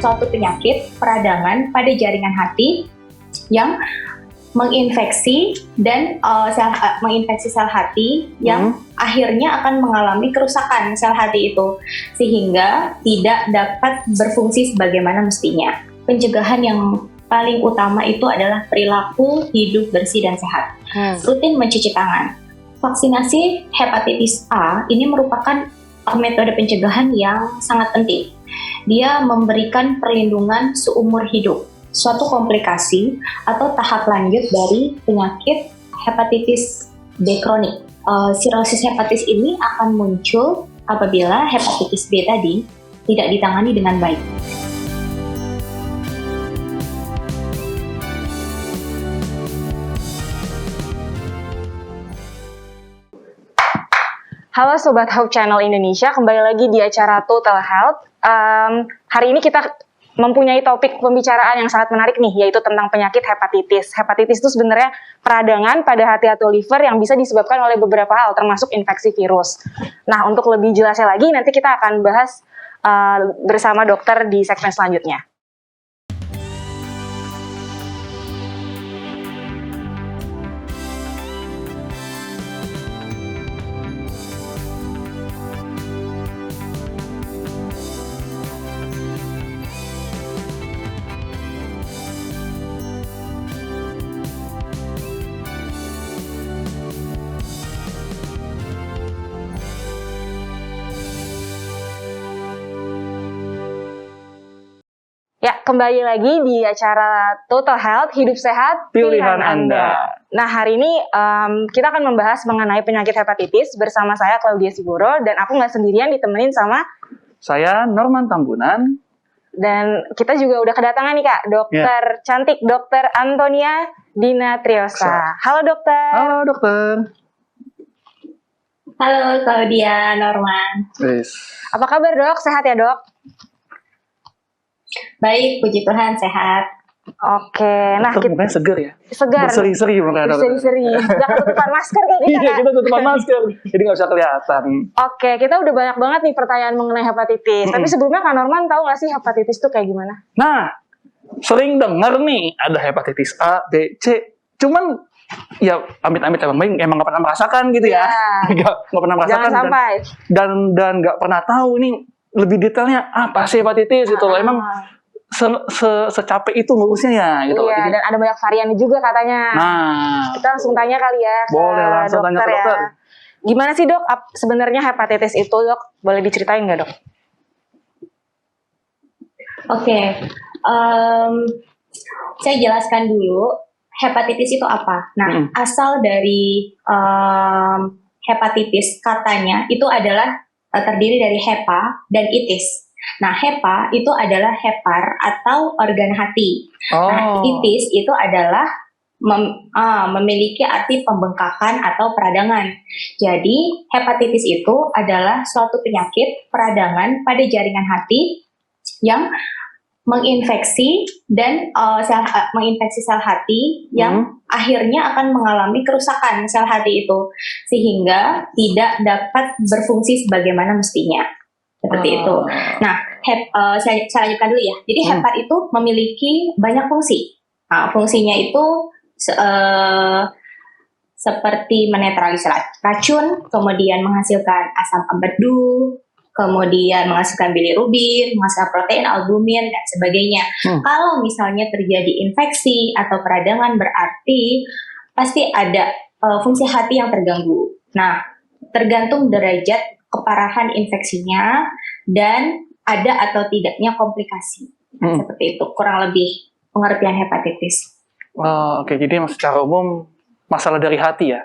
suatu penyakit peradangan pada jaringan hati yang menginfeksi sel hati yang akhirnya akan mengalami kerusakan sel hati itu sehingga tidak dapat berfungsi sebagaimana mestinya. Pencegahan yang paling utama itu adalah perilaku hidup bersih dan sehat. Rutin mencuci tangan. Vaksinasi hepatitis A ini merupakan metode pencegahan yang sangat penting. Dia memberikan perlindungan seumur hidup, suatu komplikasi atau tahap lanjut dari penyakit hepatitis B kronik. Sirosis hepatis ini akan muncul apabila hepatitis B tadi tidak ditangani dengan baik. Halo Sobat Hope Channel Indonesia, kembali lagi di acara Total Health. Hari ini kita mempunyai topik pembicaraan yang sangat menarik nih, yaitu tentang penyakit hepatitis. Hepatitis itu sebenarnya peradangan pada hati atau liver yang bisa disebabkan oleh beberapa hal, termasuk infeksi virus. Nah, untuk lebih jelasnya lagi, nanti kita akan bahas bersama dokter di segmen selanjutnya. Ya, kembali lagi di acara Total Health, hidup sehat, pilihan Anda. Nah, hari ini kita akan membahas mengenai penyakit hepatitis bersama saya Claudia Siguro, dan aku nggak sendirian, ditemenin sama saya Norman Tambunan. Dan kita juga udah kedatangan nih Kak, dokter cantik, Dokter Antonia Dina Triosa. Halo dokter. Halo dokter. Halo Claudia, Norman. Apa kabar dok? Sehat ya dok? Baik, puji Tuhan, sehat. Oke, nah kita mukanya seger ya? Segar. Berseri-seri mukanya. Berseri-seri. Jangan tutupan masker kayak kita. Iya, kita tutupan masker, jadi nggak bisa kelihatan. Oke, kita udah banyak banget nih pertanyaan mengenai hepatitis. Tapi sebelumnya Kak Norman tahu nggak sih hepatitis itu kayak gimana? Nah, sering dengar nih ada hepatitis A, B, C. Cuman ya amit-amit emang nggak pernah merasakan gitu ya. Nggak pernah merasakan. Jangan sampai. Dan nggak pernah tahu ini lebih detailnya apa sih hepatitis gitu loh. Emang secapek itu ngurusnya ya gitu. Iya, dan ada banyak varian juga katanya. Nah, kita langsung tanya kali ya ke boleh langsung dokter, tanya ke dokter. Ya. Gimana sih dok sebenarnya hepatitis itu dok? Boleh diceritain nggak dok? Oke, saya jelaskan dulu hepatitis itu apa. Nah, asal dari hepatitis katanya itu adalah terdiri dari hepa dan itis. Nah, hepa itu adalah hepar atau organ hati. Nah, itis itu adalah memiliki arti pembengkakan atau peradangan. Jadi, hepatitis itu adalah suatu penyakit peradangan pada jaringan hati yang menginfeksi sel hati yang akhirnya akan mengalami kerusakan sel hati itu sehingga tidak dapat berfungsi sebagaimana mestinya. Seperti itu. Nah, saya lanjutkan dulu ya. Jadi hepat itu memiliki banyak fungsi. Nah, fungsinya itu seperti menetralisir racun, kemudian menghasilkan asam empedu, kemudian menghasilkan bilirubin, menghasilkan protein, albumin, dan sebagainya. Kalau misalnya terjadi infeksi atau peradangan berarti pasti ada fungsi hati yang terganggu. Nah, tergantung derajat keparahan infeksinya dan ada atau tidaknya komplikasi. Seperti itu, kurang lebih pengertian hepatitis. Oke, jadi secara umum masalah dari hati ya?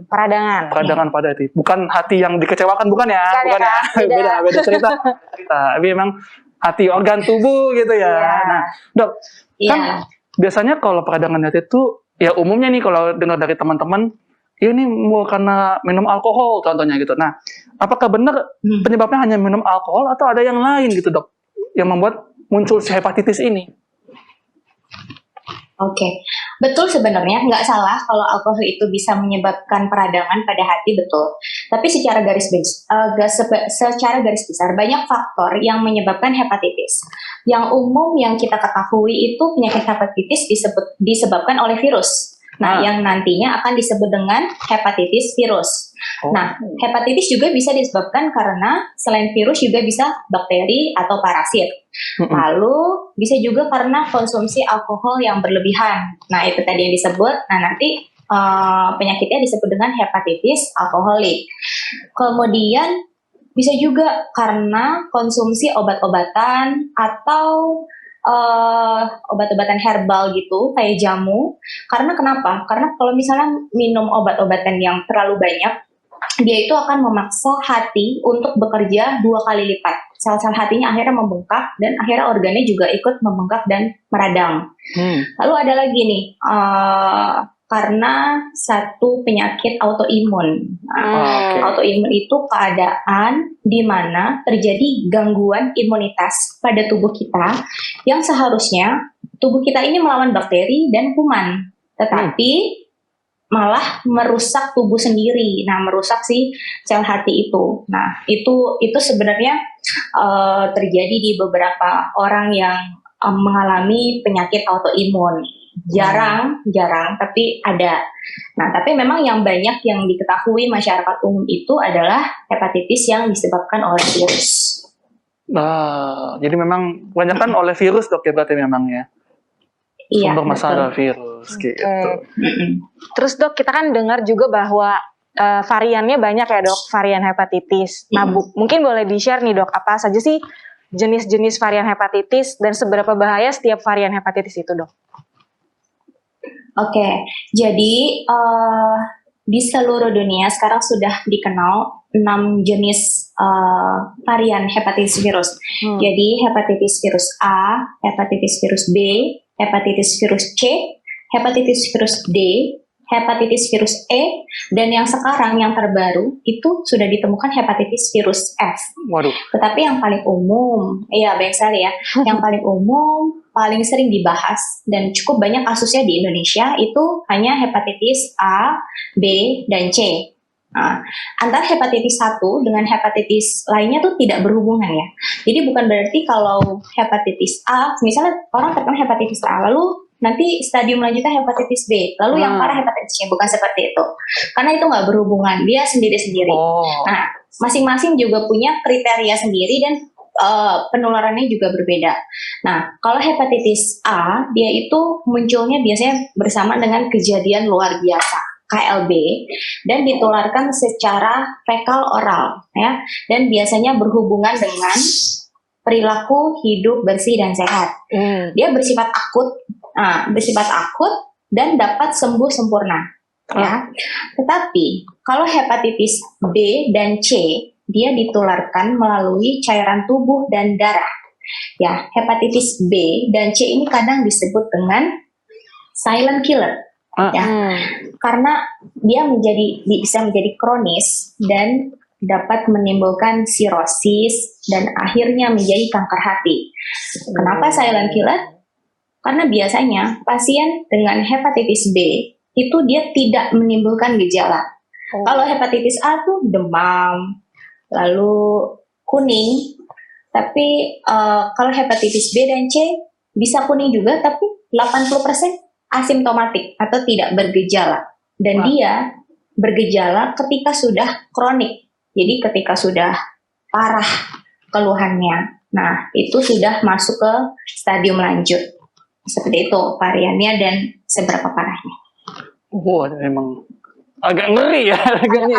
Peradangan. Peradangan pada hati. Bukan hati yang dikecewakan, bukan ya? Bukan ya? Beda cerita. Tapi memang hati organ tubuh gitu ya. Nah, dok, kan biasanya kalau peradangan hati itu, ya umumnya nih kalau dengar dari teman-teman, ini mau karena minum alkohol contohnya gitu. Nah, apakah benar penyebabnya hanya minum alkohol atau ada yang lain gitu dok, yang membuat muncul si hepatitis ini? Oke, betul sebenarnya nggak salah kalau alkohol itu bisa menyebabkan peradangan pada hati, betul. Tapi secara garis besar banyak faktor yang menyebabkan hepatitis. Yang umum yang kita ketahui itu penyakit hepatitis disebabkan oleh virus. Nah, yang nantinya akan disebut dengan hepatitis virus. Nah, hepatitis juga bisa disebabkan karena selain virus juga bisa bakteri atau parasit. Lalu bisa juga karena konsumsi alkohol yang berlebihan. Nah, itu tadi yang disebut. Nah, nanti penyakitnya disebut dengan hepatitis alkoholik. Kemudian bisa juga karena konsumsi obat-obatan atau obat-obatan herbal gitu, kayak jamu. Karena kenapa? Karena kalau misalnya minum obat-obatan yang terlalu banyak, dia itu akan memaksa hati untuk bekerja 2 kali lipat. Sel-sel hatinya akhirnya membengkak dan akhirnya organnya juga ikut membengkak dan meradang. Lalu ada lagi nih, karena satu penyakit autoimun. Autoimun itu keadaan di mana terjadi gangguan imunitas pada tubuh kita yang seharusnya tubuh kita ini melawan bakteri dan kuman, tetapi malah merusak tubuh sendiri. Nah, merusak si sel hati itu. Nah, itu sebenarnya terjadi di beberapa orang yang mengalami penyakit autoimun. Jarang, tapi ada. Nah, tapi memang yang banyak yang diketahui masyarakat umum itu adalah hepatitis yang disebabkan oleh virus. Nah, jadi memang kebanyakan oleh virus, Dok, ya berarti memang ya? Iya, sumber masalah virus gitu. Terus Dok, kita kan dengar juga bahwa variannya banyak ya Dok, varian hepatitis. Nah, mungkin boleh di-share nih Dok, apa saja sih jenis-jenis varian hepatitis dan seberapa bahaya setiap varian hepatitis itu Dok? Oke, jadi di seluruh dunia sekarang sudah dikenal 6 jenis varian hepatitis virus. Jadi hepatitis virus A, hepatitis virus B, hepatitis virus C, hepatitis virus D, hepatitis virus E, dan yang sekarang yang terbaru itu sudah ditemukan hepatitis virus F. Waduh. Tetapi yang paling umum, iya baik sekali ya, yang paling umum, paling sering dibahas dan cukup banyak kasusnya di Indonesia itu hanya hepatitis A, B, dan C. Nah, antara hepatitis 1 dengan hepatitis lainnya tuh tidak berhubungan ya. Jadi bukan berarti kalau hepatitis A, misalnya orang terkena hepatitis A, lalu nanti stadium lanjutnya hepatitis B, lalu yang parah hepatitis C, bukan seperti itu. Karena itu nggak berhubungan, dia sendiri-sendiri. Nah, masing-masing juga punya kriteria sendiri dan penularannya juga berbeda. Nah, kalau hepatitis A, dia itu munculnya biasanya bersama dengan kejadian luar biasa, KLB, dan ditularkan secara fekal oral, ya, dan biasanya berhubungan dengan perilaku hidup bersih dan sehat. Dia bersifat akut, dan dapat sembuh sempurna, ya. Tetapi kalau hepatitis B dan C, dia ditularkan melalui cairan tubuh dan darah. Ya, hepatitis B dan C ini kadang disebut dengan silent killer. Ya, karena dia bisa menjadi kronis dan dapat menimbulkan sirosis dan akhirnya menjadi kanker hati. Kenapa silent killer? Karena biasanya pasien dengan hepatitis B itu dia tidak menimbulkan gejala. Kalau hepatitis A tuh demam, lalu kuning, tapi kalau hepatitis B dan C bisa kuning juga, tapi 80% asimptomatik atau tidak bergejala. Dan dia bergejala ketika sudah kronik, jadi ketika sudah parah keluhannya. Nah, itu sudah masuk ke stadium lanjut. Seperti itu variannya dan seberapa parahnya. Wah, memang agak ngeri ya.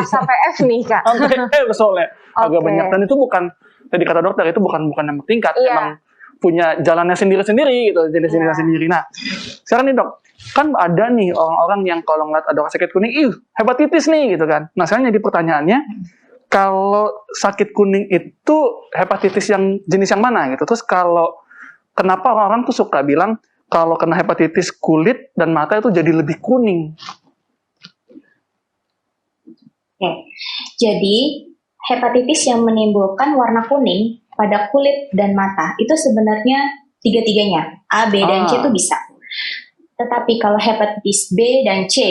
Sampai F nih Kak. Sampai F soalnya. Agak banyak. Dan itu bukan, tadi kata dokter, itu bukan nomor tingkat. Emang punya jalannya sendiri-sendiri gitu. Jenis-jenisnya sendiri. Nah, sekarang nih dok, kan ada nih orang-orang yang kalau ngeliat ada sakit kuning, hepatitis nih gitu kan. Nah, sekarang jadi pertanyaannya, kalau sakit kuning itu hepatitis yang jenis yang mana gitu. Terus kenapa orang-orang tuh suka bilang kalau kena hepatitis kulit dan mata itu jadi lebih kuning? Oke. Jadi hepatitis yang menimbulkan warna kuning pada kulit dan mata itu sebenarnya tiga-tiganya, A, B, dan C itu bisa. Tetapi kalau hepatitis B dan C,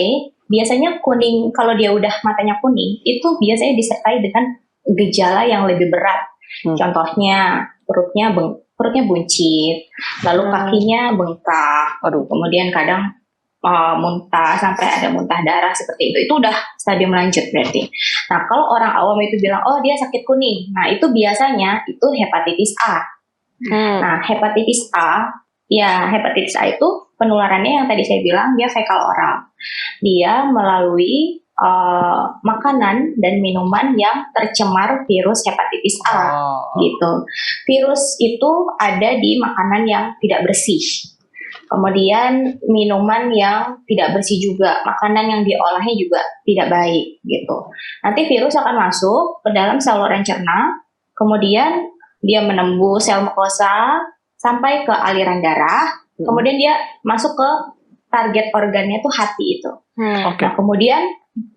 biasanya kuning, kalau dia udah matanya kuning, itu biasanya disertai dengan gejala yang lebih berat. Contohnya perutnya buncit, lalu kakinya bengkak, kemudian kadang muntah, sampai ada muntah darah seperti itu. Itu udah stadium lanjut berarti. Nah, kalau orang awam itu bilang, oh dia sakit kuning, nah itu biasanya itu hepatitis A. Nah, hepatitis A itu penularannya yang tadi saya bilang, dia fekal oral. Dia melalui makanan dan minuman yang tercemar virus hepatitis A, gitu. Virus itu ada di makanan yang tidak bersih. Kemudian minuman yang tidak bersih juga, makanan yang diolahnya juga tidak baik, gitu. Nanti virus akan masuk ke dalam saluran cerna, kemudian dia menembus sel mukosa sampai ke aliran darah, kemudian dia masuk ke target organnya itu hati itu. Nah, kemudian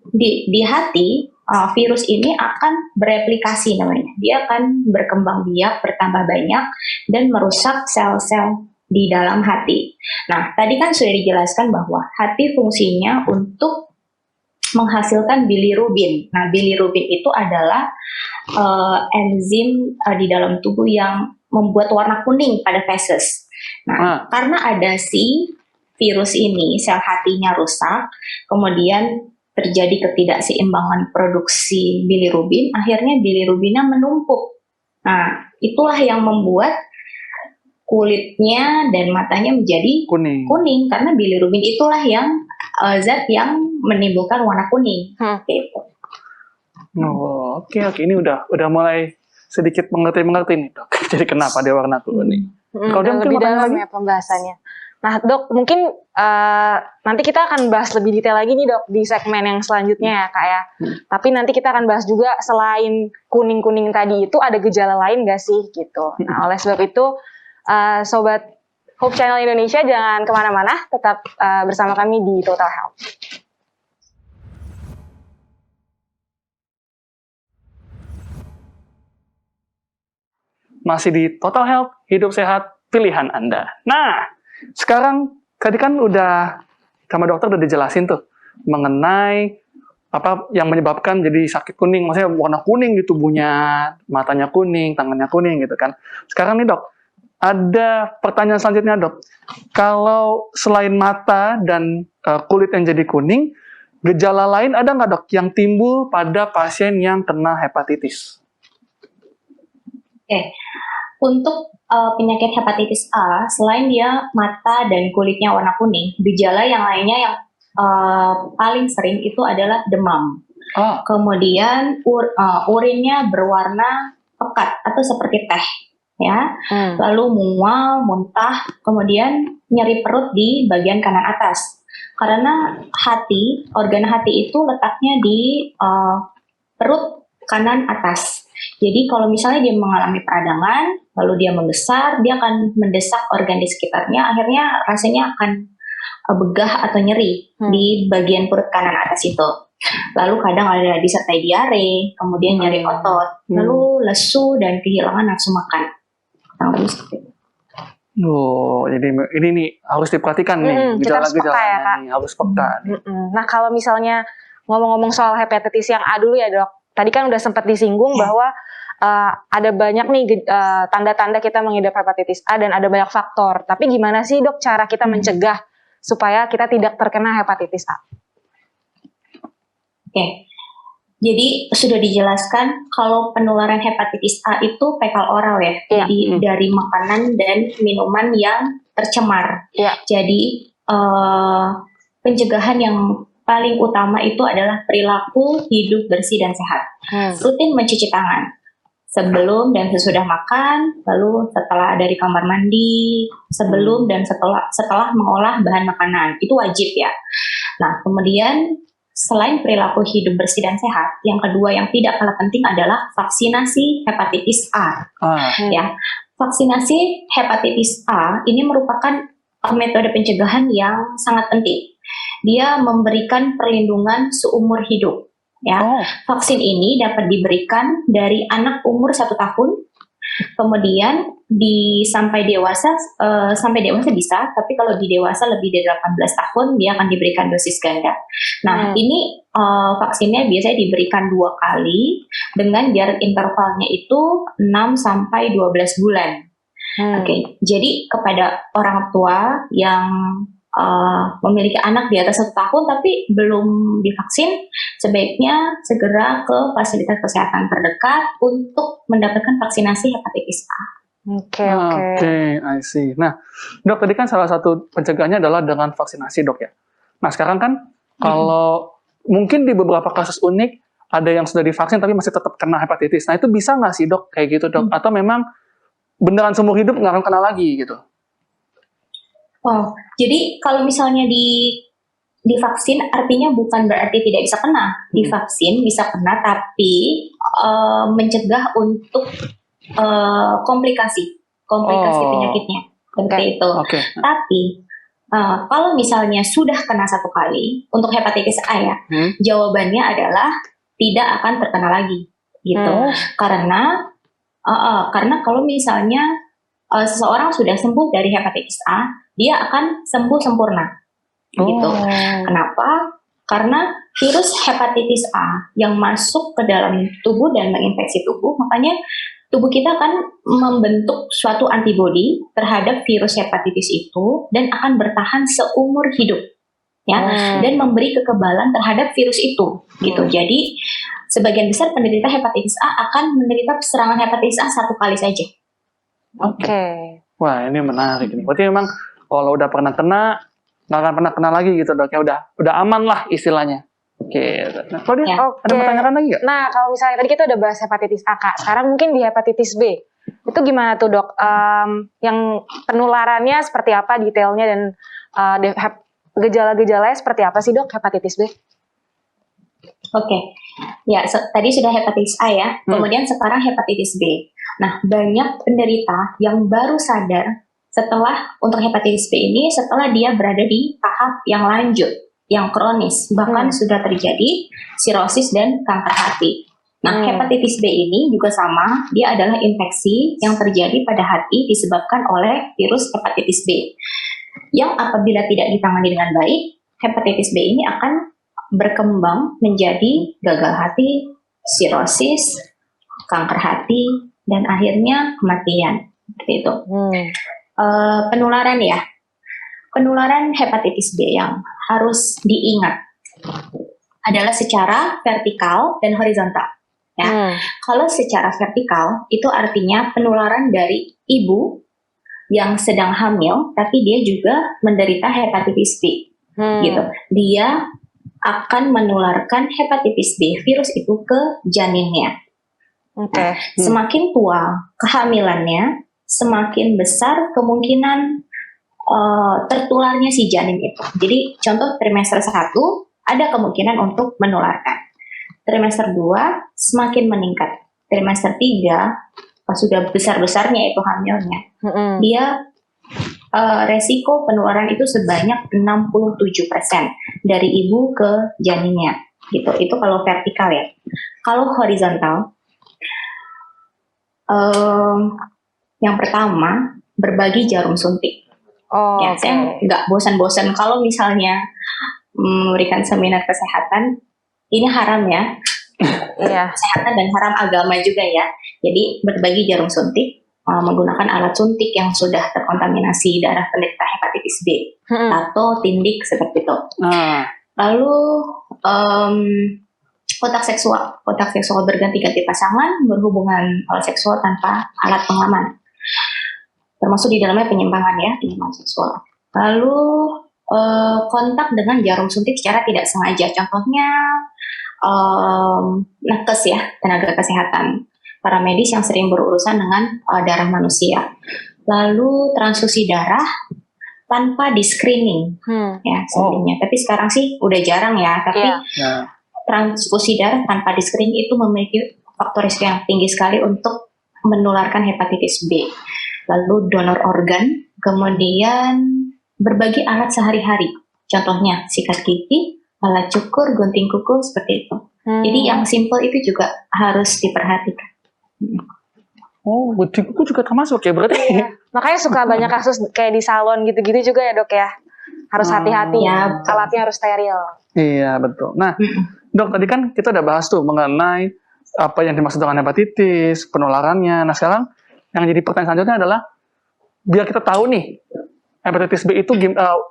di hati virus ini akan bereplikasi namanya. Dia akan berkembang biak, bertambah banyak dan merusak sel-sel di dalam hati. Nah, tadi kan sudah dijelaskan bahwa hati fungsinya untuk menghasilkan bilirubin. Nah, bilirubin itu adalah enzim di dalam tubuh yang membuat warna kuning pada feses. Nah, karena ada si virus ini, sel hatinya rusak, kemudian terjadi ketidakseimbangan produksi bilirubin, akhirnya bilirubinnya menumpuk. Nah, itulah yang membuat kulitnya dan matanya menjadi kuning karena bilirubin itulah yang zat yang menimbulkan warna kuning. Gitu. Oke. Ini udah mulai sedikit mengerti nih, Dok. Jadi kenapa dia warna kuning? Kalau dia lebih dalam ya pembahasannya. Nah, Dok, mungkin nanti kita akan bahas lebih detail lagi nih, Dok, di segmen yang selanjutnya ya, Kak ya. Tapi nanti kita akan bahas juga selain kuning-kuning tadi itu ada gejala lain nggak sih gitu. Nah, oleh sebab itu Sobat Hope Channel Indonesia jangan kemana-mana, tetap bersama kami di Total Health. Masih di Total Health, hidup sehat, pilihan Anda. Nah, sekarang tadi kan udah sama dokter udah dijelasin tuh mengenai apa yang menyebabkan jadi sakit kuning, maksudnya warna kuning di tubuhnya, matanya kuning, tangannya kuning gitu kan. Sekarang nih, Dok, ada pertanyaan selanjutnya, Dok. Kalau selain mata dan kulit yang jadi kuning, gejala lain ada nggak, Dok, yang timbul pada pasien yang kena hepatitis? Untuk penyakit hepatitis A, selain dia mata dan kulitnya warna kuning, gejala yang lainnya yang paling sering itu adalah demam. Kemudian urinnya berwarna pekat atau seperti teh. Ya, lalu mual, muntah, kemudian nyeri perut di bagian kanan atas. Karena organ hati itu letaknya di perut kanan atas. Jadi kalau misalnya dia mengalami peradangan, lalu dia membesar, dia akan mendesak organ di sekitarnya, akhirnya rasanya akan begah atau nyeri di bagian perut kanan atas itu. Lalu kadang ada disertai diare, kemudian nyeri otot, lalu lesu dan kehilangan nafsu makan. Jadi ini nih harus diperhatikan nih gejala-gejala nih, harus peka. Nah, kalau misalnya ngomong-ngomong soal hepatitis yang A dulu ya, Dok. Tadi kan udah sempat disinggung bahwa ada banyak nih tanda-tanda kita mengidap hepatitis A dan ada banyak faktor. Tapi gimana sih, Dok, cara kita mencegah supaya kita tidak terkena hepatitis A? Jadi sudah dijelaskan kalau penularan hepatitis A itu fekal oral ya. Jadi dari makanan dan minuman yang tercemar. Jadi pencegahan yang paling utama itu adalah perilaku hidup bersih dan sehat. Rutin mencuci tangan sebelum dan sesudah makan, lalu setelah dari kamar mandi, sebelum dan setelah mengolah bahan makanan. Itu wajib ya. Nah, kemudian selain perilaku hidup bersih dan sehat, yang kedua yang tidak kalah penting adalah vaksinasi hepatitis A. Ya, vaksinasi hepatitis A ini merupakan metode pencegahan yang sangat penting. Dia memberikan perlindungan seumur hidup. Ya, vaksin ini dapat diberikan dari anak umur 1 tahun Kemudian sampai dewasa bisa, tapi kalau di dewasa lebih dari 18 tahun dia akan diberikan dosis ganda. Nah, ini vaksinnya biasanya diberikan 2 kali dengan jarak intervalnya itu 6 sampai 12 bulan. Oke, jadi kepada orang tua yang memiliki anak di atas 1 tahun tapi belum divaksin, sebaiknya segera ke fasilitas kesehatan terdekat untuk mendapatkan vaksinasi hepatitis A. Oke, I see. Nah, Dok, tadi kan salah satu pencegahannya adalah dengan vaksinasi, Dok ya. Nah, sekarang kan kalau mungkin di beberapa kasus unik ada yang sudah divaksin tapi masih tetap kena hepatitis. Nah, itu bisa nggak sih, Dok, kayak gitu, Dok? Atau memang beneran seumur hidup nggak akan kena lagi gitu? Oh, jadi kalau misalnya divaksin artinya bukan berarti tidak bisa kena. Divaksin bisa kena tapi mencegah untuk komplikasi penyakitnya seperti itu. Tapi kalau misalnya sudah kena 1 kali untuk hepatitis A ya, jawabannya adalah tidak akan terkena lagi gitu. Karena kalau misalnya seseorang sudah sembuh dari hepatitis A, dia akan sembuh sempurna gitu. Kenapa? Karena virus hepatitis A yang masuk ke dalam tubuh dan menginfeksi tubuh, makanya tubuh kita akan membentuk suatu antibodi terhadap virus hepatitis itu dan akan bertahan seumur hidup, ya, dan memberi kekebalan terhadap virus itu, gitu. Jadi sebagian besar penderita hepatitis A akan menderita serangan hepatitis A 1 kali saja. Wah, ini menarik nih. Berarti memang kalau udah pernah kena, nggak akan pernah kena lagi gitu, Dok. Ya udah aman lah istilahnya. Nah, kalau dia ada pertanyaan lagi nggak? Nah, kalau misalnya tadi kita udah bahas hepatitis A, Kak. Sekarang mungkin di hepatitis B. Itu gimana tuh, Dok? Yang penularannya seperti apa detailnya dan gejala-gejalanya seperti apa sih, Dok, hepatitis B? Ya, tadi sudah hepatitis A ya. Kemudian sekarang hepatitis B. Nah, banyak penderita yang baru sadar untuk hepatitis B ini setelah dia berada di tahap yang lanjut, yang kronis, bahkan sudah terjadi sirosis dan kanker hati. Nah, hepatitis B ini juga sama, dia adalah infeksi yang terjadi pada hati disebabkan oleh virus hepatitis B. Yang apabila tidak ditangani dengan baik, hepatitis B ini akan berkembang menjadi gagal hati, sirosis, kanker hati, dan akhirnya kematian. Seperti itu. Penularan ya. Penularan hepatitis B yang harus diingat adalah secara vertikal dan horizontal. Ya. Kalau secara vertikal itu artinya penularan dari ibu yang sedang hamil, tapi dia juga menderita hepatitis B. Gitu. Dia akan menularkan hepatitis B virus itu ke janinnya. Semakin tua kehamilannya, semakin besar kemungkinan tertularnya si janin itu. Jadi contoh trimester 1 ada kemungkinan untuk menularkan. Trimester 2 semakin meningkat. Trimester 3 pas sudah besar-besarnya itu hamilnya, dia resiko penularan itu sebanyak 67% dari ibu ke janinnya. Gitu. Itu kalau vertikal ya. Kalau horizontal, yang pertama berbagi jarum suntik. Saya nggak bosan-bosan kalau misalnya memberikan seminar kesehatan, ini haram ya. Kesehatan dan haram agama juga ya. Jadi berbagi jarum suntik, menggunakan alat suntik yang sudah terkontaminasi darah penderita hepatitis B, atau tindik seperti itu. Lalu kontak seksual berganti-ganti pasangan, berhubungan seksual tanpa alat pengaman. Termasuk di dalamnya penyimpangan ya, penyimpangan seksual. Lalu kontak dengan jarum suntik secara tidak sengaja, contohnya nakes ya, tenaga kesehatan, para medis yang sering berurusan dengan darah manusia. Lalu transfusi darah tanpa di screening ya sebelumnya, tapi sekarang sih udah jarang ya, tapi transfusi darah tanpa di screening itu memiliki faktor risiko yang tinggi sekali untuk menularkan hepatitis B. Lalu donor organ, kemudian berbagi alat sehari-hari, contohnya sikat gigi, alat cukur, gunting kuku, seperti itu. Jadi yang simple itu juga harus diperhatikan. Oh, gunting kuku juga termasuk ya berarti? Iya. Makanya suka banyak kasus kayak di salon gitu-gitu juga ya dok ya. Harus hati-hati, ya, alatnya harus steril. Iya, betul. Nah, dok, tadi kan kita udah bahas tuh mengenai apa yang dimaksud dengan hepatitis, penularannya. Nah, sekarang yang jadi pertanyaan selanjutnya adalah, biar kita tahu nih, hepatitis B itu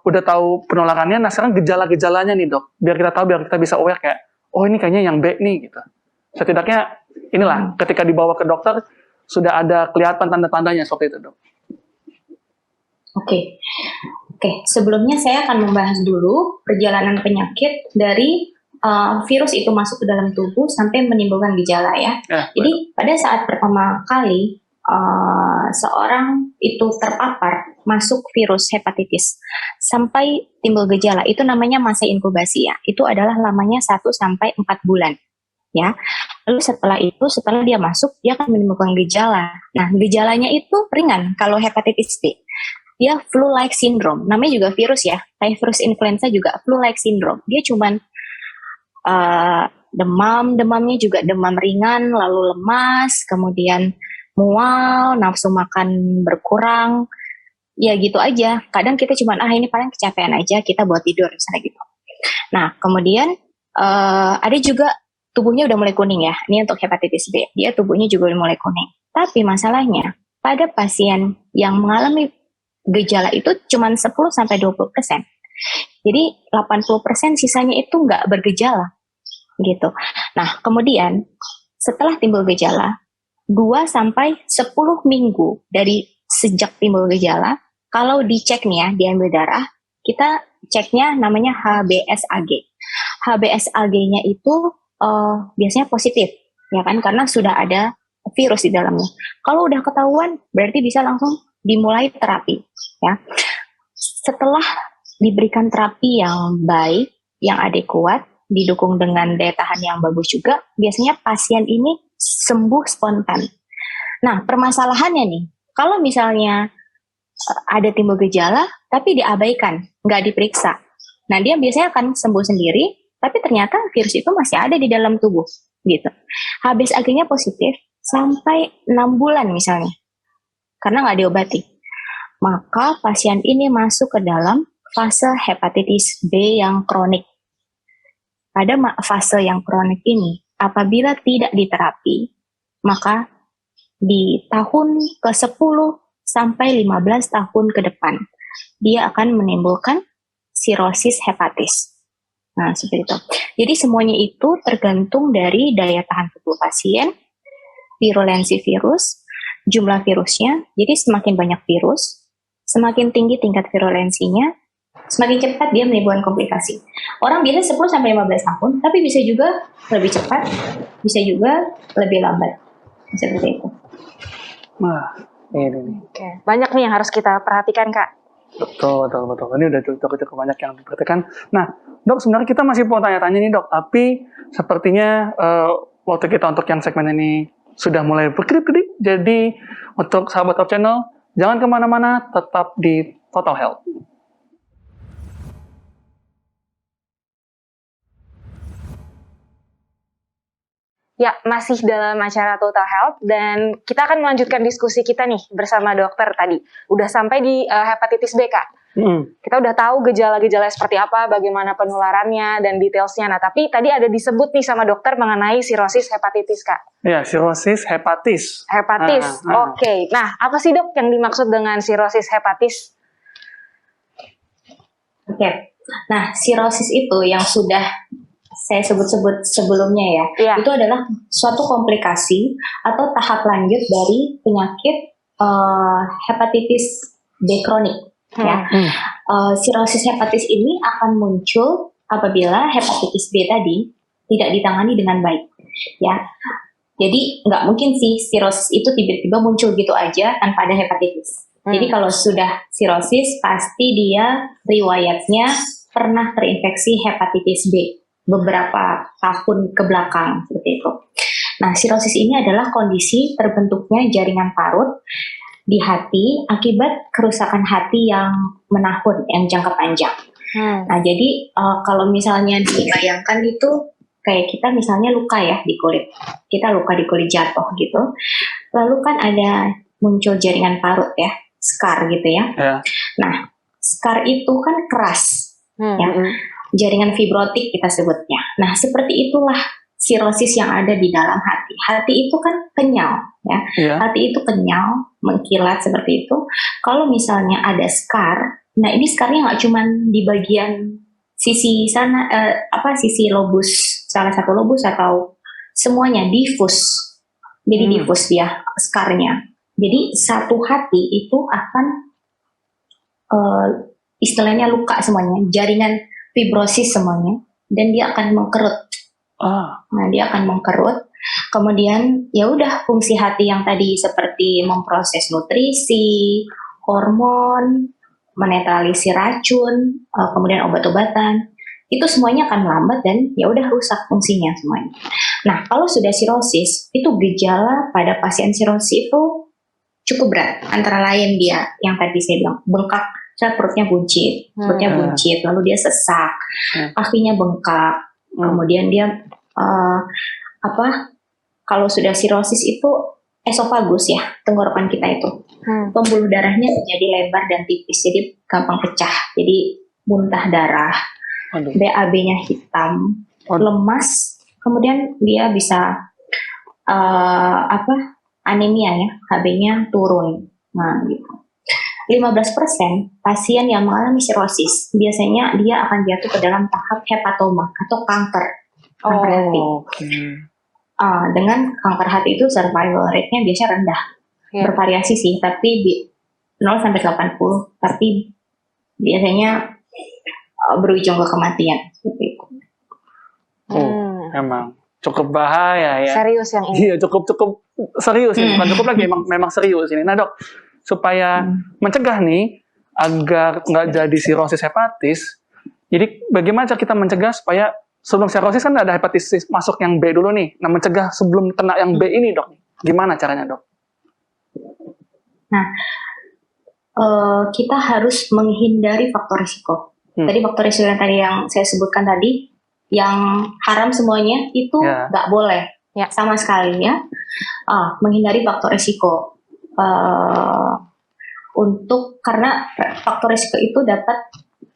udah tahu penularannya, nah sekarang gejala-gejalanya nih dok. Biar kita tahu, biar kita bisa aware kayak, oh ini kayaknya yang B nih gitu. Setidaknya, inilah, ketika dibawa ke dokter, sudah ada kelihatan tanda-tandanya seperti itu dok. Oke. Sebelumnya saya akan membahas dulu perjalanan penyakit dari virus itu masuk ke dalam tubuh sampai menimbulkan gejala ya. Jadi pada saat pertama kali seorang itu terpapar masuk virus hepatitis sampai timbul gejala, itu namanya masa inkubasi ya. Itu adalah lamanya 1 sampai 4 bulan. Ya, lalu setelah dia masuk, dia akan menimbulkan gejala. Nah, gejalanya itu ringan kalau hepatitis B. Dia flu-like syndrome, namanya juga virus ya, kayak virus influenza juga flu-like syndrome. Dia cuman demamnya juga demam ringan, lalu lemas, kemudian mual, nafsu makan berkurang, ya gitu aja. Kadang kita cuman ini paling kecapean aja, kita buat tidur misalnya gitu. Nah, kemudian ada juga tubuhnya udah mulai kuning ya. Ini untuk hepatitis B. Dia tubuhnya juga udah mulai kuning. Tapi masalahnya, pada pasien yang mengalami gejala itu cuma 10-20%. Jadi 80% sisanya itu nggak bergejala. Gitu. Nah, kemudian setelah timbul gejala, 2-10 minggu dari sejak timbul gejala, kalau dicek nih ya, diambil darah, kita ceknya namanya HBsAg. HBsAg-nya itu biasanya positif, ya kan, karena sudah ada virus di dalamnya. Kalau udah ketahuan, berarti bisa langsung dimulai terapi, ya. Setelah diberikan terapi yang baik, yang adekuat, didukung dengan daya tahan yang bagus juga, biasanya pasien ini sembuh spontan. Nah, permasalahannya nih, kalau misalnya ada timbul gejala, tapi diabaikan, nggak diperiksa. Nah, dia biasanya akan sembuh sendiri, tapi ternyata virus itu masih ada di dalam tubuh, gitu. HBsAg-nya positif sampai 6 bulan misalnya, karena nggak diobati. Maka pasien ini masuk ke dalam fase hepatitis B yang kronik. Pada fase yang kronik ini, apabila tidak diterapi, maka di tahun ke-10 sampai 15 tahun ke depan, dia akan menimbulkan sirosis hepatis. Nah, seperti itu. Jadi semuanya itu tergantung dari daya tahan tubuh pasien, virulensi virus, jumlah virusnya. Jadi semakin banyak virus, semakin tinggi tingkat virulensinya, semakin cepat dia menimbulkan komplikasi. Orang biasa 10-15 tahun, tapi bisa juga lebih cepat, bisa juga lebih lambat. Seperti itu. Nah, ini. Oke. Banyak nih yang harus kita perhatikan, Kak. Betul. Ini udah cukup banyak yang diperhatikan. Nah, dok, sebenarnya kita masih mau tanya-tanya nih dok, tapi sepertinya waktu kita untuk yang segmen ini sudah mulai berkedip-kedip. Jadi untuk sahabat Top Channel, jangan kemana-mana, tetap di Total Health. Ya, masih dalam acara Total Health dan kita akan melanjutkan diskusi kita nih bersama dokter tadi. Udah sampai di hepatitis B, Kak. Kita udah tahu gejala-gejala seperti apa, bagaimana penularannya dan detailsnya. Nah, tapi tadi ada disebut nih sama dokter mengenai sirosis hepatitis, Kak. Ya, sirosis hepatis. Hepatis, oke. Nah, apa sih dok yang dimaksud dengan sirosis hepatis? Oke. Nah, sirosis itu yang sudah saya sebut-sebut sebelumnya ya, itu adalah suatu komplikasi atau tahap lanjut dari penyakit hepatitis B kronik. Ya, sirosis hepatis ini akan muncul apabila hepatitis B tadi tidak ditangani dengan baik. Ya, jadi nggak mungkin sih sirosis itu tiba-tiba muncul gitu aja tanpa ada hepatitis. Jadi kalau sudah sirosis pasti dia riwayatnya pernah terinfeksi hepatitis B beberapa tahun ke belakang seperti itu. Nah, sirosis ini adalah kondisi terbentuknya jaringan parut di hati akibat kerusakan hati yang menahun, yang jangka panjang. Nah, jadi kalau misalnya dibayangkan itu kayak kita misalnya luka ya di kulit, kita luka di kulit jatuh gitu, lalu kan ada muncul jaringan parut ya, scar gitu ya. Nah, scar itu kan keras, ya, jaringan fibrotik kita sebutnya. Nah, seperti itulah sirosis yang ada di dalam hati. Hati itu kan kenyal, ya. Hati itu kenyal, mengkilat seperti itu. Kalau misalnya ada scar, nah ini scarnya nggak cuma di bagian sisi sana, sisi lobus, salah satu lobus atau semuanya diffus. Jadi diffus dia scarnya. Jadi satu hati itu akan istilahnya luka semuanya, jaringan fibrosis semuanya, dan dia akan mengkerut. Nah, dia akan mengkerut. Kemudian ya udah fungsi hati yang tadi seperti memproses nutrisi, hormon, menetralisir racun, kemudian obat-obatan, itu semuanya akan melambat dan ya udah rusak fungsinya semuanya. Nah, kalau sudah sirosis, itu gejala pada pasien sirosis itu cukup berat. Antara lain dia yang tadi saya bilang bengkak, perutnya buncit, lalu dia sesak, kakinya bengkak. Kemudian dia kalau sudah sirosis itu esofagus ya, tenggorokan kita itu pembuluh darahnya jadi lebar dan tipis, jadi gampang pecah, jadi muntah darah, BAB-nya hitam, lemas, kemudian dia bisa anemia ya, HB-nya turun. Nah gitu. 15% pasien yang mengalami sirosis biasanya dia akan jatuh ke dalam tahap hepatoma atau kanker hati. Dengan kanker hati itu survival rate-nya biasanya rendah, bervariasi sih, tapi 0-80, tapi biasanya berujung ke kematian. Emang cukup bahaya ya. Serius yang ini. Iya, cukup serius ini. Bukan cukup lagi, memang serius ini. Nah dok, supaya mencegah nih agar nggak jadi sirosis hepatis, jadi bagaimana cara kita mencegah supaya sebelum sirosis kan ada hepatitis masuk yang B dulu nih. Nah, mencegah sebelum kena yang B ini dok, gimana caranya dok? Nah, kita harus menghindari faktor risiko. Tadi faktor risiko yang tadi yang saya sebutkan tadi, yang haram semuanya itu nggak boleh sama sekali ya. Menghindari faktor risiko. Karena faktor risiko itu dapat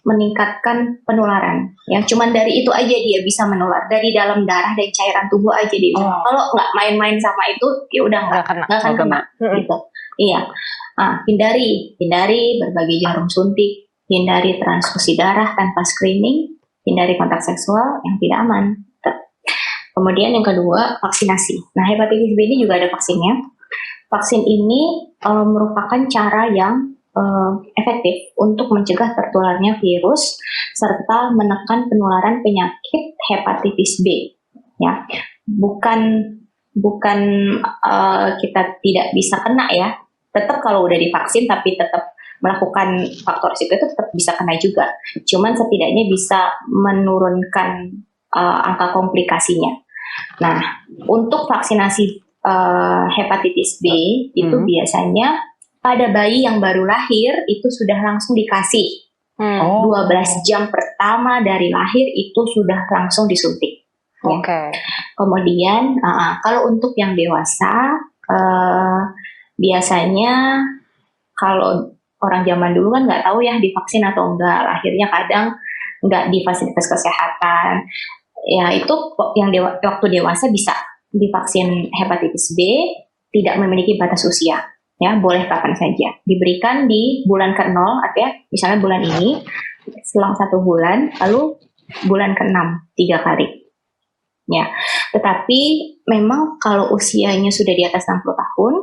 meningkatkan penularan ya, cuman dari itu aja dia bisa menular, dari dalam darah dan cairan tubuh aja dia bisa. Kalau nggak main-main sama itu ya udah nggak akan kena gitu. Iya. Hindari berbagai jarum suntik, hindari transfusi darah tanpa screening, hindari kontak seksual yang tidak aman. Kemudian yang kedua, vaksinasi. Nah, hepatitis B ini juga ada vaksinnya. Vaksin ini merupakan cara yang efektif untuk mencegah tertularnya virus serta menekan penularan penyakit hepatitis B. Ya, bukan kita tidak bisa kena ya. Tetap kalau udah divaksin tapi tetap melakukan faktor risiko itu tetap bisa kena juga. Cuman setidaknya bisa menurunkan angka komplikasinya. Nah, untuk vaksinasi hepatitis B itu biasanya pada bayi yang baru lahir itu sudah langsung dikasih. 12 jam pertama dari lahir itu sudah langsung disuntik. Ya. Kemudian kalau untuk yang dewasa biasanya kalau orang zaman dulu kan nggak tahu ya divaksin atau enggak, lahirnya kadang nggak di fasilitas kesehatan. Ya itu yang waktu dewasa bisa divaksin hepatitis B, tidak memiliki batas usia. Ya, boleh kapan saja. Diberikan di bulan ke-0, artinya misalnya bulan ini, selang 1 bulan, lalu bulan ke-6, 3 kali. Ya, tetapi memang kalau usianya sudah di atas 60 tahun,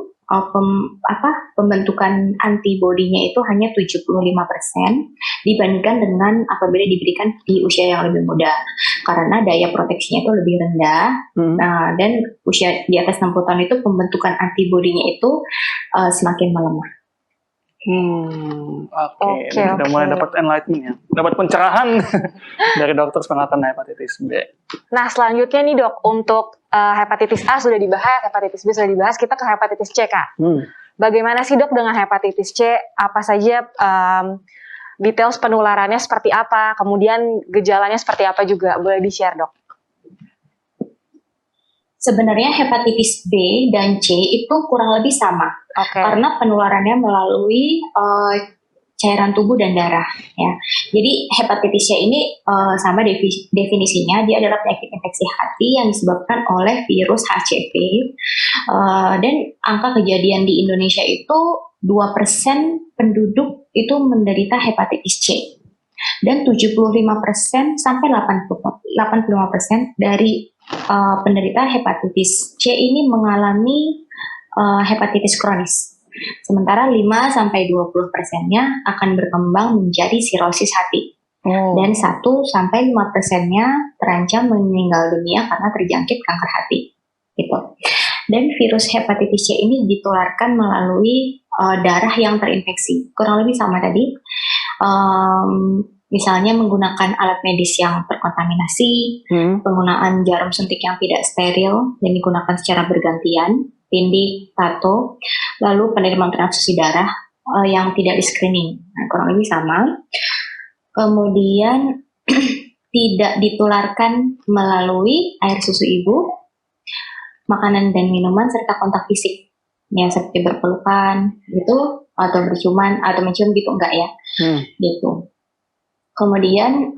pembentukan antibodinya itu hanya 75% dibandingkan dengan apabila diberikan di usia yang lebih muda, karena daya proteksinya itu lebih rendah. Dan usia di atas 60 tahun itu pembentukan antibodinya itu semakin melemah. Sudah mulai dapat enlightenment ya, dapat pencerahan dari dokter penanganan hepatitis B. Nah, selanjutnya nih dok, untuk hepatitis A sudah dibahas, hepatitis B sudah dibahas, kita ke hepatitis C Kak. Bagaimana sih dok dengan hepatitis C? Apa saja details penularannya seperti apa? Kemudian gejalanya seperti apa juga? Boleh di-share dok? Sebenarnya hepatitis B dan C itu kurang lebih sama Oke. karena penularannya melalui cairan tubuh dan darah ya. Jadi hepatitis C ini sama definisinya, dia adalah penyakit infeksi hati yang disebabkan oleh virus HCV. Dan angka kejadian di Indonesia itu 2% penduduk itu menderita hepatitis C. Dan 75% sampai 85% dari penderita hepatitis C ini mengalami hepatitis kronis. Sementara 5-20%-nya akan berkembang menjadi sirosis hati. Dan 1-5%-nya terancam meninggal dunia karena terjangkit kanker hati. Gitu. Dan virus hepatitis C ini ditularkan melalui darah yang terinfeksi. Kurang lebih sama tadi. Misalnya menggunakan alat medis yang terkontaminasi, penggunaan jarum suntik yang tidak steril dan digunakan secara bergantian, tindik, tato, lalu penerimaan transfusi darah yang tidak di-screening. Nah, kurang lebih sama. Kemudian tidak ditularkan melalui air susu ibu, makanan dan minuman, serta kontak fisik. Ya, seperti berpelukan gitu, atau berciuman, atau mencium gitu, enggak ya. Gitu. Kemudian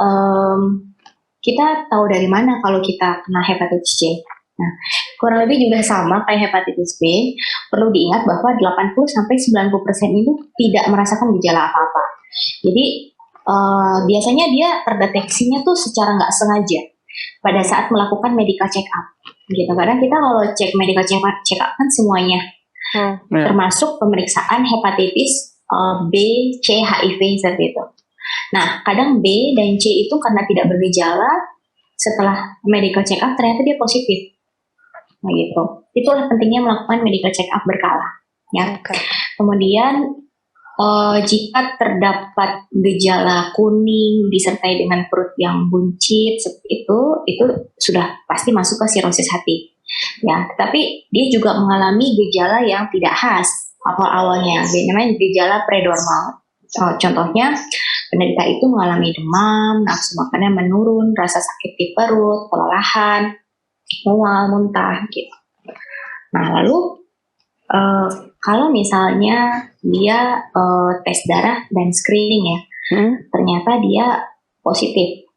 kita tahu dari mana kalau kita kena hepatitis C. Nah, kurang lebih juga sama kayak hepatitis B. Perlu diingat bahwa 80-90% itu tidak merasakan gejala apa-apa. Jadi biasanya dia terdeteksinya tuh secara nggak sengaja pada saat melakukan medical check up. Gitu. Karena kita kalau cek medical check up kan semuanya, termasuk pemeriksaan hepatitis B, C, HIV seperti itu. Nah, kadang B dan C itu karena tidak bergejala, setelah medical check up ternyata dia positif. Nah gitu. Itulah pentingnya melakukan medical check up berkala. Ya. Kemudian jika terdapat gejala kuning disertai dengan perut yang buncit seperti itu sudah pasti masuk ke sirosis hati. Ya, tapi dia juga mengalami gejala yang tidak khas awal-awalnya, namanya gejala predormal. Contohnya penderita itu mengalami demam, nafsu makannya menurun, rasa sakit di perut, kelelahan, mual, muntah gitu. Nah lalu kalau misalnya dia tes darah dan screening ya, ternyata dia positif.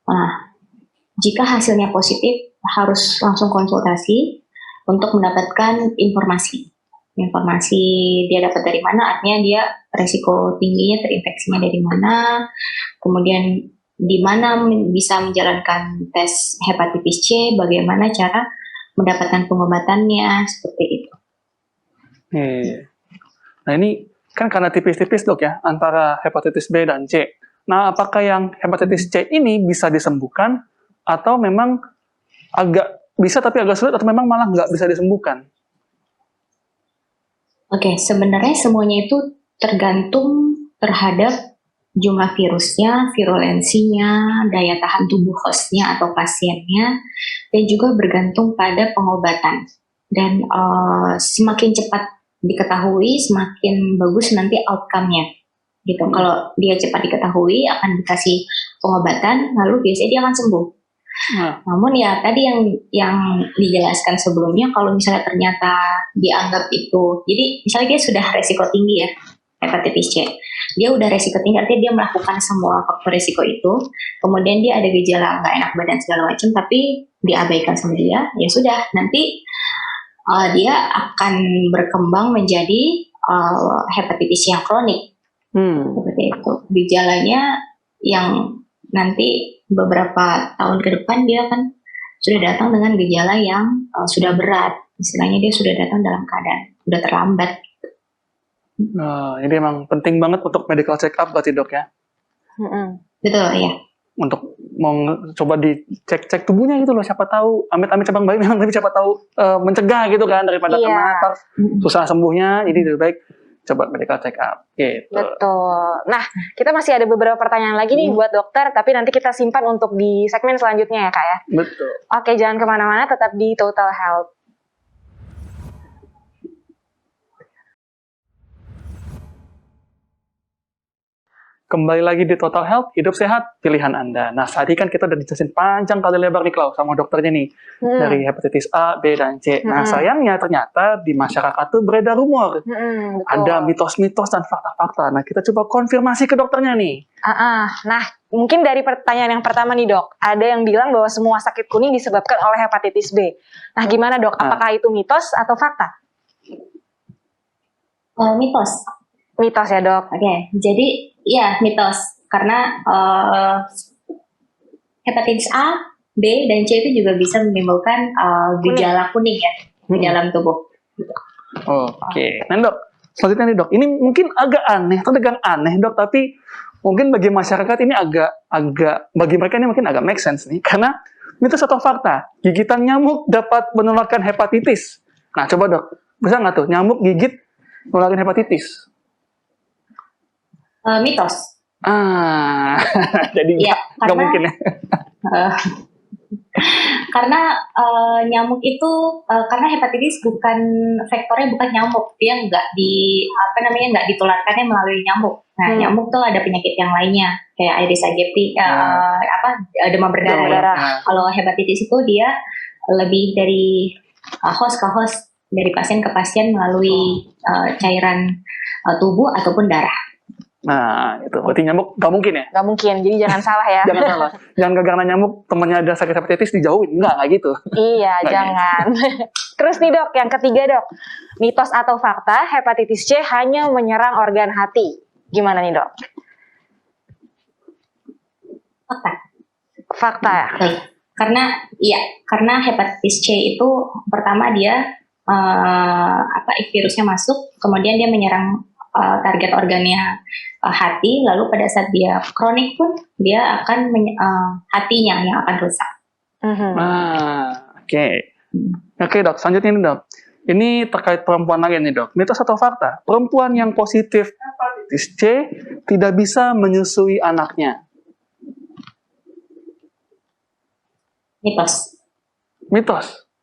Nah jika hasilnya positif harus langsung konsultasi untuk mendapatkan informasi dia dapat dari mana, artinya dia resiko tingginya terinfeksinya dari mana, kemudian di mana bisa menjalankan tes hepatitis C, bagaimana cara mendapatkan pengobatannya, seperti itu. Nah ini kan karena tipis-tipis dok ya antara hepatitis B dan C. Nah apakah yang hepatitis C ini bisa disembuhkan atau memang agak bisa tapi agak sulit atau memang malah nggak bisa disembuhkan? Oke, sebenarnya semuanya itu tergantung terhadap jumlah virusnya, virulensinya, daya tahan tubuh hostnya atau pasiennya, dan juga bergantung pada pengobatan. Dan semakin cepat diketahui, semakin bagus nanti outcome-nya. Gitu. Kalau dia cepat diketahui, akan dikasih pengobatan, lalu biasanya dia akan sembuh. Namun ya tadi yang dijelaskan sebelumnya, kalau misalnya ternyata dianggap itu, jadi misalnya dia sudah resiko tinggi ya, hepatitis C, dia udah resiko tinggi, artinya dia melakukan semua faktor resiko itu, kemudian dia ada gejala nggak enak badan segala macam, tapi diabaikan sama dia, ya sudah, nanti dia akan berkembang menjadi hepatitis yang kronik, seperti itu. Gejalanya yang nanti beberapa tahun ke depan dia kan sudah datang dengan gejala yang sudah berat, istilahnya dia sudah datang dalam keadaan sudah terlambat. Nah, ini memang penting banget untuk medical check up berarti dok ya? Betul ya. Untuk mau coba dicek tubuhnya gitu loh, siapa tahu amit-amit cabang bayi memang, tapi siapa tahu mencegah gitu kan daripada kena susah sembuhnya, jadi lebih baik coba medical check up gitu. Betul. Nah, kita masih ada beberapa pertanyaan lagi nih buat dokter, tapi nanti kita simpan untuk di segmen selanjutnya ya kak ya. Betul. Oke, jangan kemana-mana, tetap di Total Health. Kembali lagi di Total Health, hidup sehat, pilihan Anda. Nah, tadi kan kita udah dijelasin panjang kali lebar nih, Klau, sama dokternya nih. Dari hepatitis A, B, dan C. Nah, sayangnya ternyata di masyarakat tuh beredar rumor. Ada mitos-mitos dan fakta-fakta. Nah, kita coba konfirmasi ke dokternya nih. Nah, mungkin dari pertanyaan yang pertama nih, Dok. Ada yang bilang bahwa semua sakit kuning disebabkan oleh hepatitis B. Nah, gimana, Dok? Apakah itu mitos atau fakta? Mitos. Mitos ya, Dok. Oke, jadi ya mitos karena hepatitis A, B, dan C itu juga bisa menimbulkan gejala kuning ya di dalam tubuh. Oke. Nah, Dok, selanjutnya nih, Dok. Ini mungkin agak aneh, terdengar aneh, Dok, tapi mungkin bagi masyarakat ini bagi mereka ini mungkin agak make sense nih, karena mitos atau fakta, gigitan nyamuk dapat menularkan hepatitis. Nah, coba, Dok, bisa nggak tuh nyamuk gigit menularkan hepatitis? Mitos. Jadi nggak mungkin ya. Karena nyamuk itu karena hepatitis faktornya bukan nyamuk, dia nggak ditularkannya melalui nyamuk. Nah, nyamuk tuh ada penyakit yang lainnya kayak Aedes aegypti, demam berdarah. Kalau hepatitis itu dia lebih dari host ke host, dari pasien ke pasien melalui cairan tubuh ataupun darah. Nah, itu berarti nyamuk gak mungkin ya? Gak mungkin, jadi jangan salah ya. Jangan salah. Jangan karena nyamuk temannya ada sakit hepatitis dijauhin. Enggak gitu. Iya, jangan. Gitu. Terus nih, Dok, yang ketiga, Dok. Mitos atau fakta, hepatitis C hanya menyerang organ hati. Gimana nih, Dok? Fakta ya? Karena hepatitis C itu pertama dia virusnya masuk, kemudian dia menyerang target organnya hati, lalu pada saat dia kronik pun dia akan hatinya yang akan rusak. Oke, Dok, selanjutnya nih, Dok. Ini terkait perempuan lagi nih, Dok. Mitos atau fakta? Perempuan yang positif hepatitis C tidak bisa menyusui anaknya. Mitos.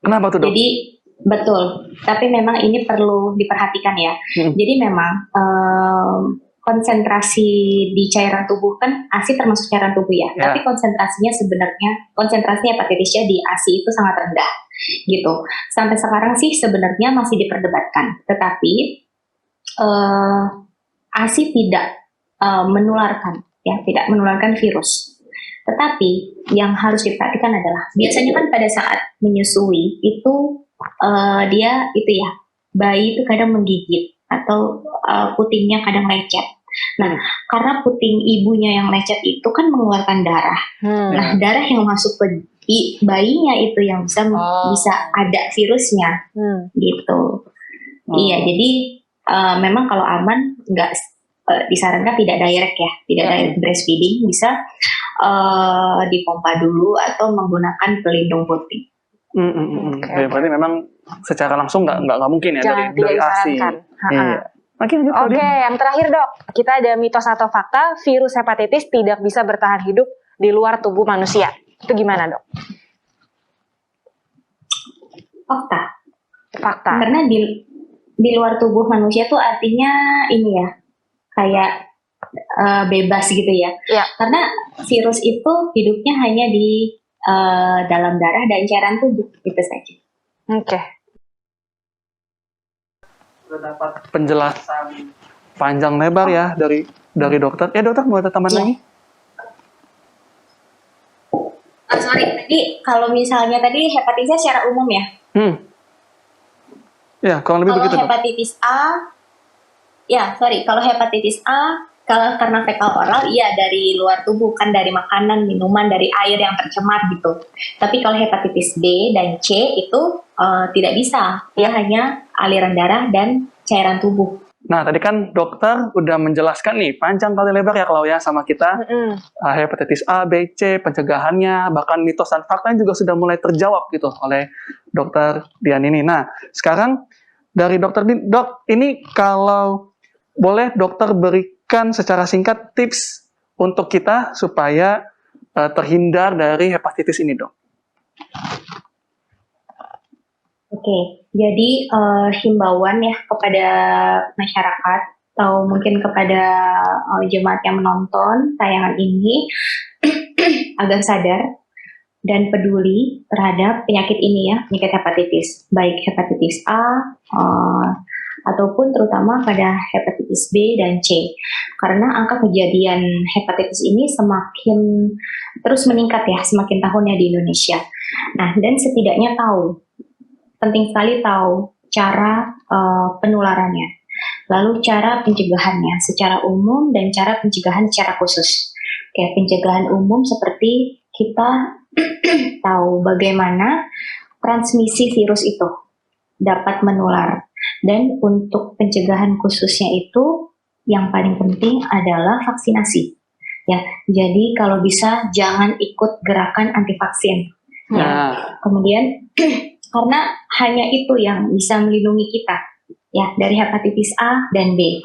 Kenapa tuh, Dok? Jadi betul, tapi memang ini perlu diperhatikan ya. Jadi memang konsentrasi di cairan tubuh kan ASI termasuk cairan tubuh ya. Tapi konsentrasi hepatitis C di ASI itu sangat rendah gitu. Sampai sekarang sih sebenarnya masih diperdebatkan. Tetapi ASI tidak tidak menularkan virus. Tetapi yang harus diperhatikan adalah biasanya kan pada saat menyusui itu bayi itu kadang menggigit atau putingnya kadang lecet. Nah, karena puting ibunya yang lecet itu kan mengeluarkan darah. Nah, darah yang masuk ke bayinya itu yang bisa ada virusnya, gitu. Iya, jadi memang kalau aman nggak disarankan tidak direct ya, tidak direct breastfeeding, bisa dipompa dulu atau menggunakan pelindung puting. Berarti memang secara langsung nggak mungkin ya dari ASI. Oke, yang terakhir, Dok, kita ada mitos atau fakta virus hepatitis tidak bisa bertahan hidup di luar tubuh manusia. Itu gimana, Dok? Fakta. Karena di luar tubuh manusia tuh artinya ini ya, kayak bebas gitu ya. Karena virus itu hidupnya hanya di dalam darah dan cairan tubuh, itu saja. Sudah dapat penjelasan panjang lebar ya dari dokter. Dokter mau ada tambahan lagi? Tadi kalau misalnya tadi hepatitisnya secara umum ya. Ya, kalau lebih begitu. Kalau hepatitis A, kalau karena fekal oral, dari luar tubuh, kan dari makanan, minuman, dari air yang tercemar gitu. Tapi kalau hepatitis B dan C itu tidak bisa, dia hanya aliran darah dan cairan tubuh. Nah, tadi kan dokter udah menjelaskan nih panjang kali lebar ya kalau ya sama kita hepatitis A, B, C, pencegahannya, bahkan mitos dan faktanya juga sudah mulai terjawab gitu oleh dokter Dian ini. Nah, sekarang dari dokter Dok, ini kalau boleh dokter berikan secara singkat tips untuk kita supaya terhindar dari hepatitis ini, Dok. Oke, jadi himbauan ya kepada masyarakat atau mungkin kepada jemaat yang menonton tayangan ini agar sadar dan peduli terhadap penyakit ini ya, penyakit hepatitis, baik hepatitis A ataupun terutama pada hepatitis B dan C. Karena angka kejadian hepatitis ini semakin terus meningkat ya, semakin tahunnya di Indonesia. Nah, dan setidaknya penting sekali tahu cara penularannya, lalu cara pencegahannya secara umum dan cara pencegahan secara khusus. Kayak pencegahan umum seperti kita tahu bagaimana transmisi virus itu dapat menular. Dan untuk pencegahan khususnya itu yang paling penting adalah vaksinasi. Ya, jadi kalau bisa jangan ikut gerakan anti vaksin. Ya. Kemudian karena hanya itu yang bisa melindungi kita ya dari hepatitis A dan B.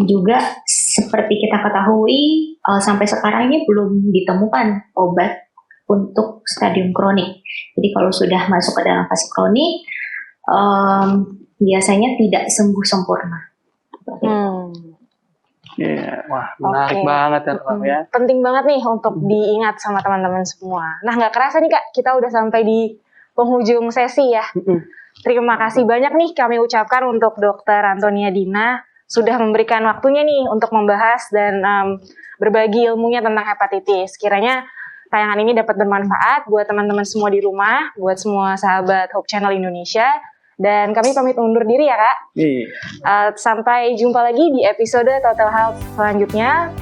Juga seperti kita ketahui sampai sekarang ini belum ditemukan obat untuk stadium kronik. Jadi kalau sudah masuk ke dalam fase kronik biasanya tidak sembuh sempurna. Wah, menarik banget ya. Penting banget nih untuk diingat sama teman-teman semua. Nah, nggak kerasa nih Kak, kita udah sampai di penghujung sesi ya. Terima kasih banyak nih kami ucapkan untuk Dr. Antonia Dina sudah memberikan waktunya nih untuk membahas dan berbagi ilmunya tentang hepatitis. Kiranya tayangan ini dapat bermanfaat buat teman-teman semua di rumah, buat semua sahabat Hope Channel Indonesia. Dan kami pamit undur diri ya Kak. Sampai jumpa lagi di episode Total Health selanjutnya.